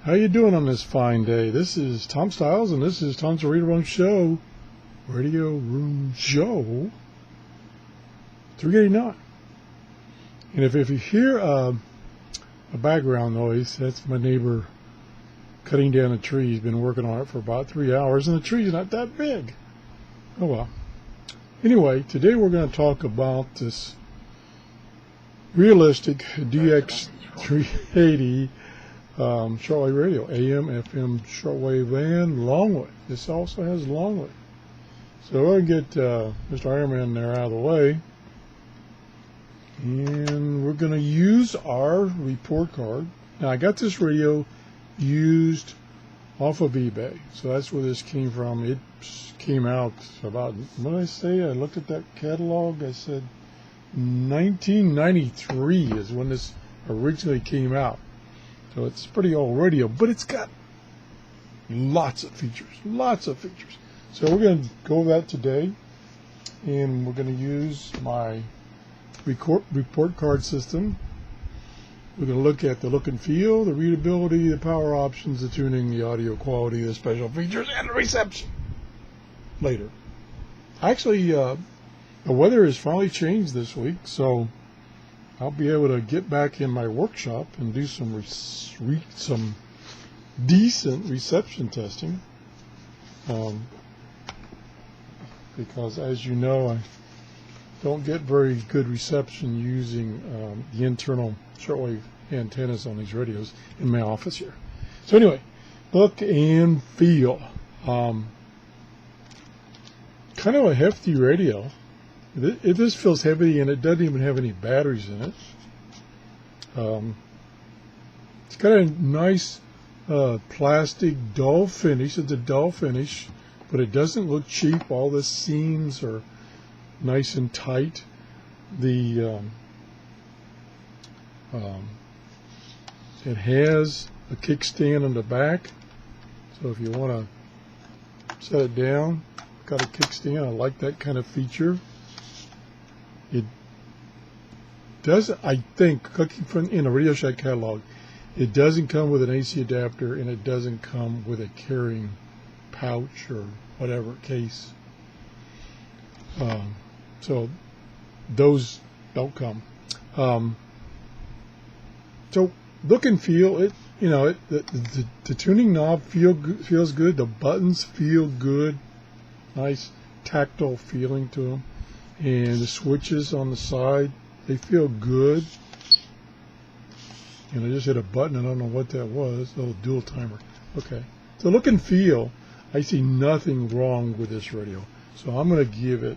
How you doing on this fine day? This is Tom Styles, and this is Tom's Radio Room Show, Radio Room Show 389. And if you hear a background noise, that's my neighbor cutting down a tree. He's been working on it for about 3 hours, and the tree's not that big. Oh well. Anyway, today we're going to talk about this realistic DX-380 shortwave radio, AM, FM, shortwave, and longwave. This also has longwave. So we're going to get Mr. Ironman there out of the way, and we're going to use our report card. Now, I got this radio used off of eBay, so that's where this came from. It came out about, what did I say? I looked at that catalog. I said 1993 is when this originally came out. So it's pretty old radio, but it's got lots of features, So we're going to go over that today, and we're going to use my report card system. We're going to look at the look and feel, the readability, the power options, the tuning, the audio quality, the special features, and the reception later. Actually, the weather has finally changed this week, so I'll be able to get back in my workshop and do some decent reception testing. Because, as you know, I don't get very good reception using the internal shortwave antennas on these radios in my office here. So anyway, look and feel. Kind of a hefty radio. This feels heavy, and it doesn't even have any batteries in it. It's got a nice plastic dull finish. It's a dull finish, but it doesn't look cheap. All the seams are nice and tight. It has a kickstand on the back, so if you want to set it down, got a kickstand. I like that kind of feature. It doesn't, I think, looking from in a Radio Shack catalog, it doesn't come with an AC adapter, and it doesn't come with a carrying pouch or whatever case. So those don't come. So look and feel it. You know, the tuning knob feels good. The buttons feel good. Nice tactile feeling to them. And the switches on the side, they feel good. And I just hit a button. I don't know what that was. Oh, dual timer. Okay. So look and feel, I see nothing wrong with this radio. So I'm going to give it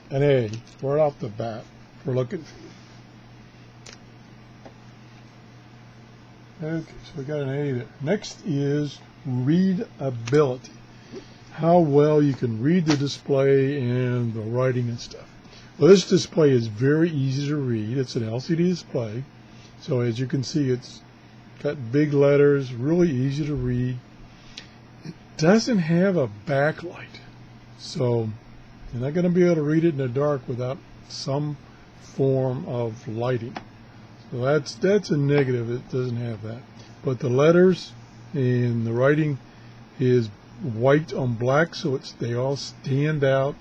an A right off the bat for look and feel. Okay, so we got an A there. Next is readability. How well you can read the display and the writing and stuff. Well, this display is very easy to read. It's an LCD display. So as you can see, it's got big letters, really easy to read. It doesn't have a backlight. So you're not going to be able to read it in the dark without some form of lighting. So that's a negative. It doesn't have that. But the letters and the writing is white on black, so they all stand out.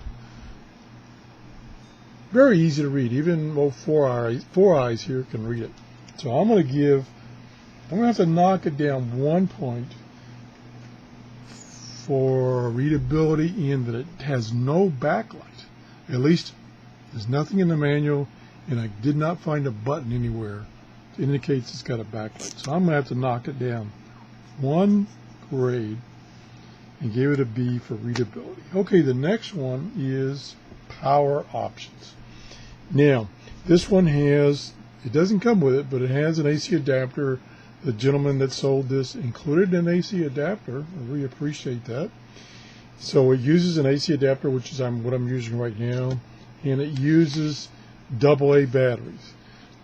Very easy to read. Even four eyes here can read it. So I'm going to have to knock it down 1 point for readability, in that it has no backlight. At least there's nothing in the manual, and I did not find a button anywhere that indicates it's got a backlight. So I'm going to have to knock it down 1 grade and give it a B for readability. Okay, the next one is power options. Now, this one it doesn't come with it, but it has an AC adapter. The gentleman that sold this included an AC adapter. I really appreciate that. So it uses an AC adapter, which is what I'm using right now, and it uses AA batteries.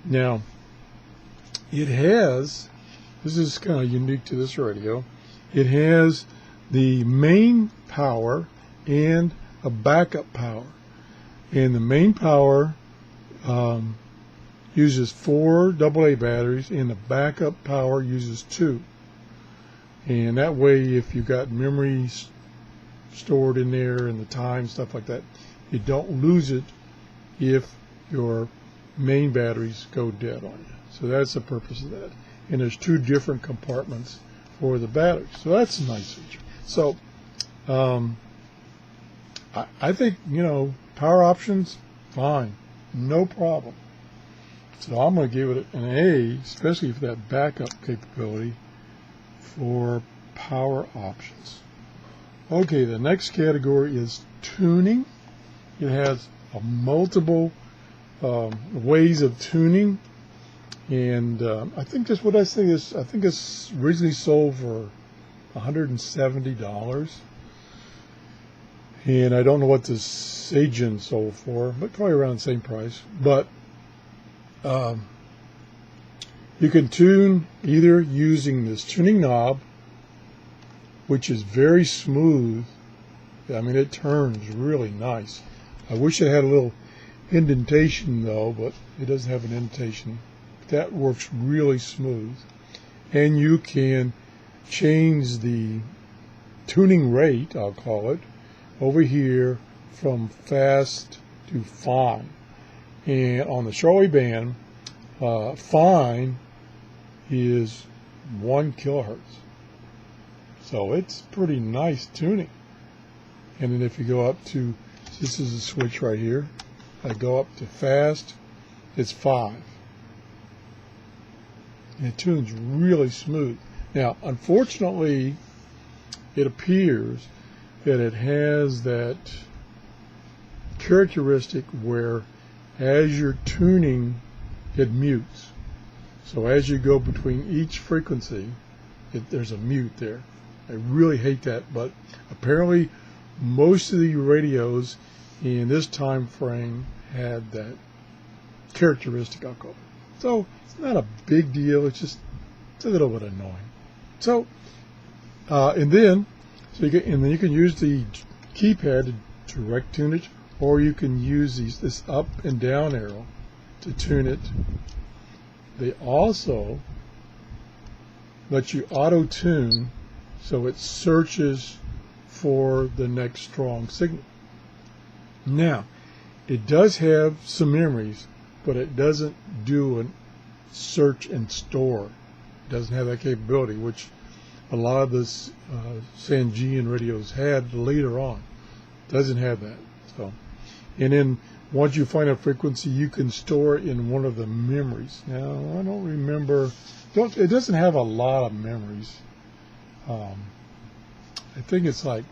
Now, it has, this is kind of unique to this radio, it has the main power and a backup power. And the main power uses 4 AA batteries, and the backup power uses 2. And that way, if you've got memories stored in there and the time, stuff like that, you don't lose it if your main batteries go dead on you. So that's the purpose of that. And there's 2 different compartments for the batteries. So that's a nice feature. So I think, power options, fine, no problem. So I'm going to give it an A, especially for that backup capability for power options. Okay, the next category is tuning. It has multiple ways of tuning, and I think that's what I say is. I think it's originally sold for $170, and I don't know what this Sangean sold for, but probably around the same price. But you can tune either using this tuning knob, which is very smooth. I mean, it turns really nice. I wish it had a little indentation though, but it doesn't have an indentation. That works really smooth. And you can change the tuning rate, I'll call it, over here from fast to fine. And on the Shortwave band, fine is 1 kilohertz. So it's pretty nice tuning. And then if you go up to, this is a switch right here, I go up to fast, it's 5. And it tunes really smooth. Now, unfortunately, it appears that it has that characteristic where as you're tuning, it mutes. So as you go between each frequency, there's a mute there. I really hate that, but apparently most of the radios in this time frame had that characteristic, I'll call it. So it's not a big deal. It's a little bit annoying. So and then you can use the keypad to direct tune it, or you can use this up and down arrow to tune it. They also let you auto tune, so it searches for the next strong signal. Now, it does have some memories, but it doesn't do a search and store. It doesn't have that capability, which a lot of the Sangean radios had later on. It doesn't have that. So, and then once you find a frequency, you can store it in one of the memories. Now, I don't remember. It doesn't have a lot of memories. I think it's like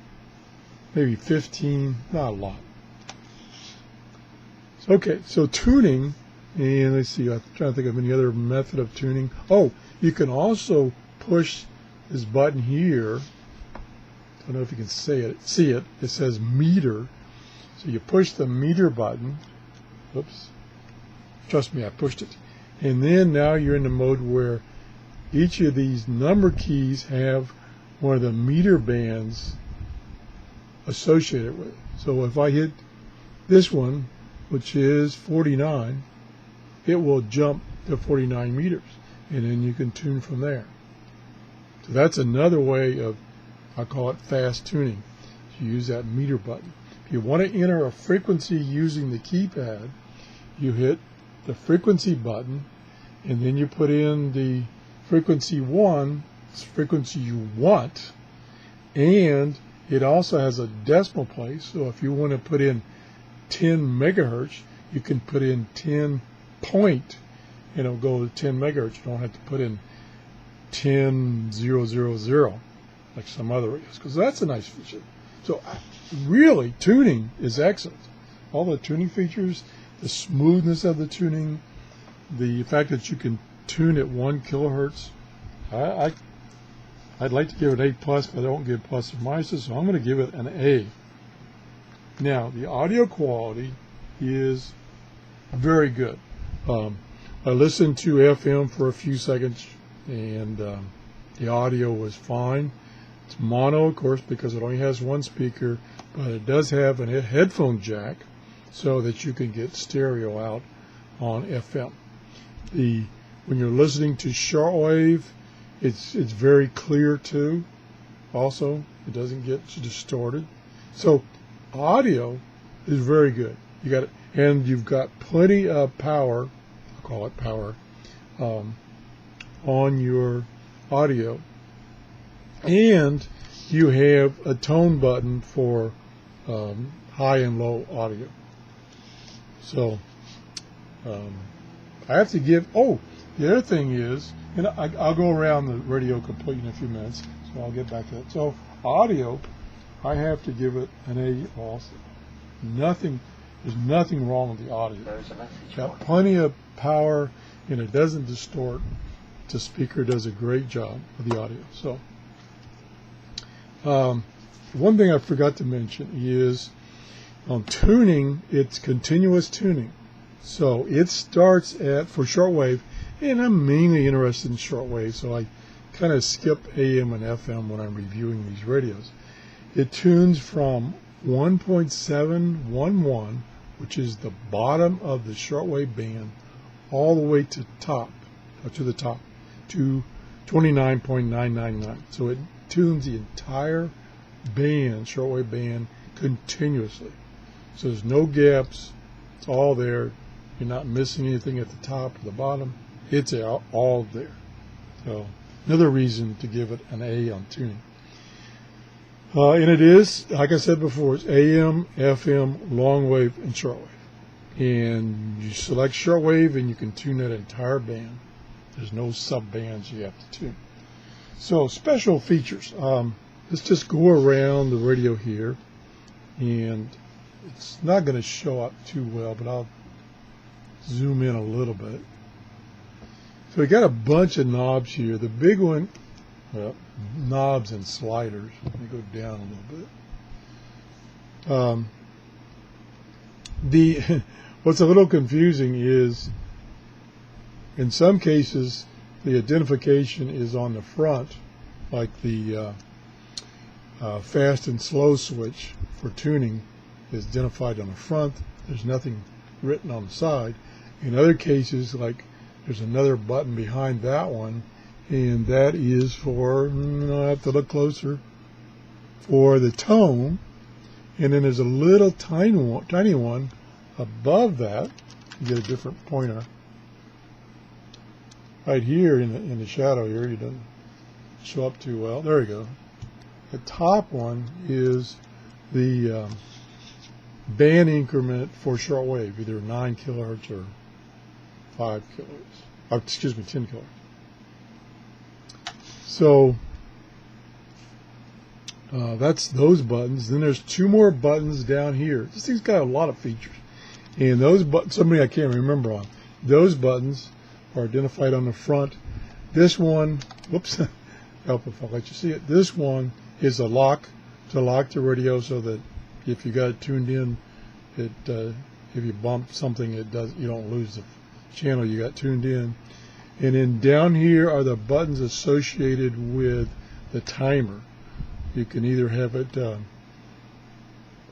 maybe 15, not a lot. Okay, so tuning, and let's see, I'm trying to think of any other method of tuning. Oh, you can also push this button here. I don't know if you can see it. It says meter. So you push the meter button. Oops. Trust me, I pushed it. And then now you're in the mode where each of these number keys have one of the meter bands associated with it. So if I hit this one, which is 49, it will jump to 49 meters, and then you can tune from there. So that's another way of, I call it fast tuning. You use that meter button. If you want to enter a frequency using the keypad, you hit the frequency button, and then you put in the frequency 1, it's frequency you want, and it also has a decimal place. So if you want to put in 10 megahertz, you can put in 10 point, and it'll go to 10 megahertz. You don't have to put in 10,000 like some other radios, because that's a nice feature. So really, tuning is excellent. All the tuning features, the smoothness of the tuning, the fact that you can tune at 1 kilohertz. I'd like to give it 8+, but I don't give plus or minuses, so I'm going to give it an A. Now, the audio quality is very good. I listened to FM for a few seconds, and the audio was fine. It's mono, of course, because it only has one speaker, but it does have a headphone jack so that you can get stereo out on FM. When you're listening to shortwave, It's very clear too. Also, it doesn't get distorted. So audio is very good. You got it, and you've got plenty of power. I'll call it power on your audio, and you have a tone button for high and low audio. So I have to give. Oh, the other thing is, and I'll go around the radio complete in a few minutes, so I'll get back to that. So audio, I have to give it an A also. There's nothing wrong with the audio. Got plenty of power, and it doesn't distort. The speaker does a great job with the audio. So one thing I forgot to mention is on tuning, it's continuous tuning. So it starts at, for shortwave, and I'm mainly interested in shortwave, so I kind of skip AM and FM when I'm reviewing these radios. It tunes from 1.711, which is the bottom of the shortwave band, all the way to the top, to 29.999. So it tunes the entire band, shortwave band, continuously. So there's no gaps. It's all there. You're not missing anything at the top or the bottom. It's all there. So another reason to give it an A on tuning. And it is, like I said before, it's AM, FM, long wave, and shortwave. And you select shortwave and you can tune that entire band. There's no sub bands you have to tune. So special features. Let's just go around the radio here, and it's not going to show up too well, but I'll zoom in a little bit. So we got a bunch of knobs here. The big one, well, knobs and sliders. Let me go down a little bit. What's a little confusing is, in some cases, the identification is on the front, like the fast and slow switch for tuning is identified on the front. There's nothing written on the side. In other cases, like there's another button behind that one, and that is for, I have to look closer, for the tone. And then there's a little tiny one above that. You get a different pointer. Right here in the shadow here, it doesn't show up too well. There we go. The top one is the band increment for shortwave, either 9 kilohertz or 5 kilohertz. Or, excuse me, 10 kilohertz. So that's those buttons. Then there's two more buttons down here. This thing's got a lot of features. And those buttons, somebody I can't remember on, those buttons are identified on the front. This one, whoops, help if I'll let you see it. This one is a lock to lock the radio so that if you got it tuned in, it if you bump something, you don't lose the channel you got tuned in. And then down here are the buttons associated with the timer. You can either have it, the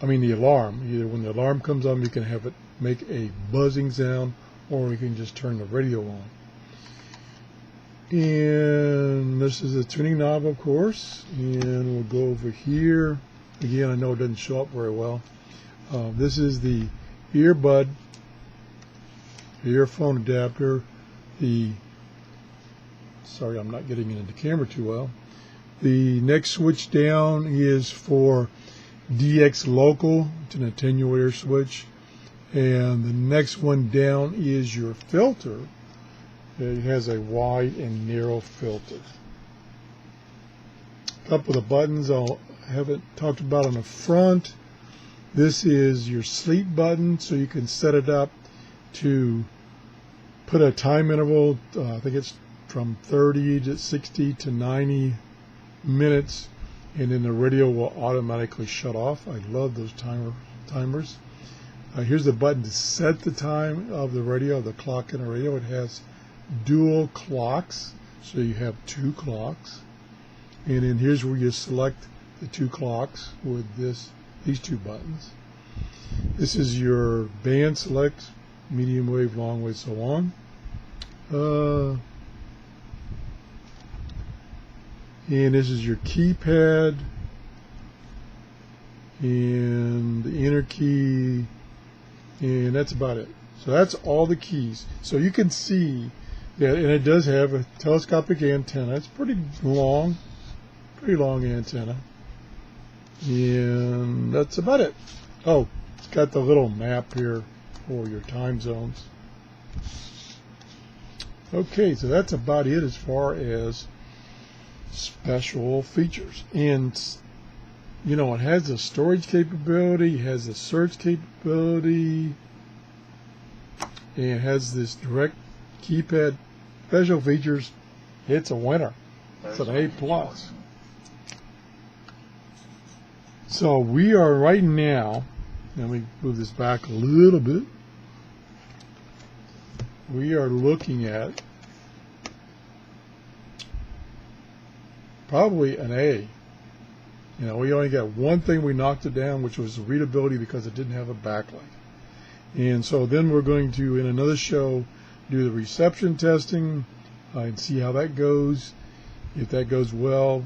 alarm. Either when the alarm comes on, you can have it make a buzzing sound, or you can just turn the radio on. And this is a tuning knob, of course. And we'll go over here. Again, I know it doesn't show up very well. This is the earbud, earphone adapter. Sorry, I'm not getting into the camera too well. The next switch down is for DX local. It's an attenuator switch. And the next one down is your filter. It has a wide and narrow filter. A couple of the buttons I haven't talked about on the front. This is your sleep button, so you can set it up to put a time interval. I think it's from 30 to 60 to 90 minutes, and then the radio will automatically shut off. I love those timers. Here's the button to set the time of the radio, the clock in the radio. It has dual clocks, so you have two clocks. And then here's where you select the two clocks with these two buttons. This is your band select, medium wave, long wave, so on. And this is your keypad and the enter key, and that's about it. So that's all the keys. So you can see that, and it does have a telescopic antenna. It's pretty long antenna. And that's about it. Oh, it's got the little map here for your time zones. Okay, so that's about it as far as special features. And you know, it has a storage capability, it has a search capability, and it has this direct keypad. Special features, it's a winner. It's an A+. So we are right now, let me move this back a little bit. We are looking at probably an A. You know, we only got one thing we knocked it down, which was the readability, because it didn't have a backlight. And so then we're going to, in another show, do the reception testing and see how that goes. If that goes well,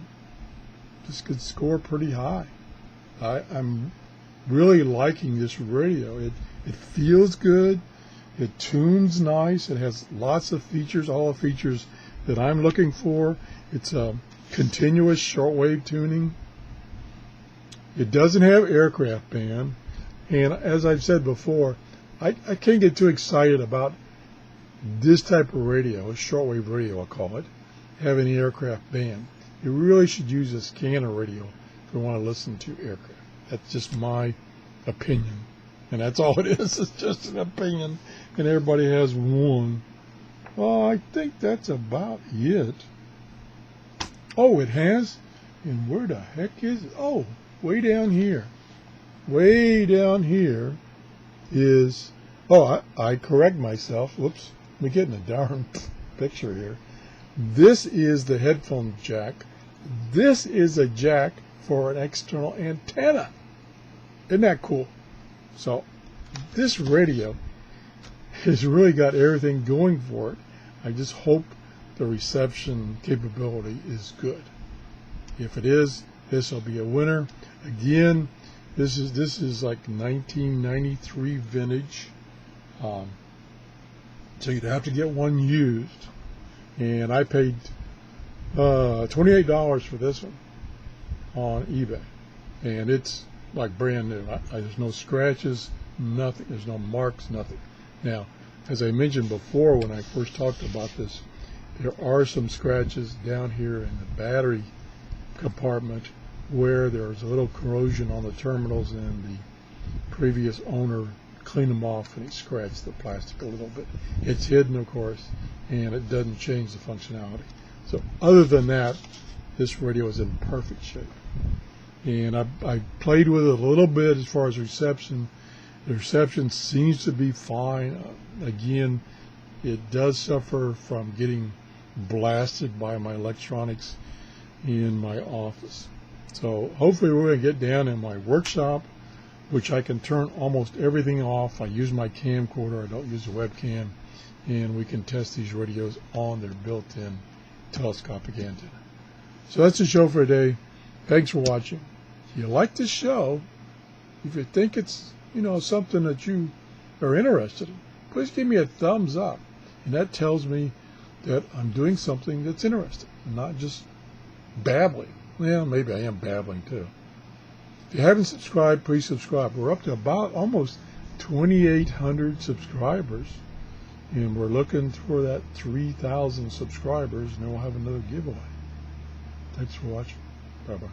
this could score pretty high. I'm really liking this radio. It feels good. It tunes nice. It has lots of features, all the features that I'm looking for. It's a continuous shortwave tuning. It doesn't have aircraft band, and as I've said before, I can't get too excited about this type of radio, a shortwave radio I'll call it, having an aircraft band. You really should use a scanner radio if you want to listen to aircraft. That's just my opinion, and that's all it is. It's just an opinion, and everybody has one. Well, I think that's about it. Oh, it has? And where the heck is it? Oh, way down here. Way down here is, oh, I correct myself. Whoops, we're getting a darn picture here. This is the headphone jack. This is a jack for an external antenna. Isn't that cool? So this radio has really got everything going for it. I just hope the reception capability is good. If it is, this will be a winner. Again, this is like 1993 vintage, so you'd have to get one used, and I paid $28 for this one on eBay, and it's like brand new. There's no scratches, nothing. There's no marks, nothing. Now, as I mentioned before when I first talked about this, there are some scratches down here in the battery compartment where there's a little corrosion on the terminals, and the previous owner cleaned them off and he scratched the plastic a little bit. It's hidden, of course, and it doesn't change the functionality. So other than that, this radio is in perfect shape. And I played with it a little bit as far as reception. The reception seems to be fine. Again, it does suffer from getting blasted by my electronics in my office. So hopefully we're going to get down in my workshop, which I can turn almost everything off. I use my camcorder, I don't use a webcam, and we can test these radios on their built-in telescopic antenna. So that's the show for today. Thanks for watching. If you like this show, if you think it's, you know, something that you are interested in, please give me a thumbs up. And that tells me that I'm doing something that's interesting, and not just babbling. Well, maybe I am babbling too. If you haven't subscribed, please subscribe. We're up to about almost 2,800 subscribers, and we're looking for that 3,000 subscribers, and then we'll have another giveaway. Thanks for watching. Bye-bye.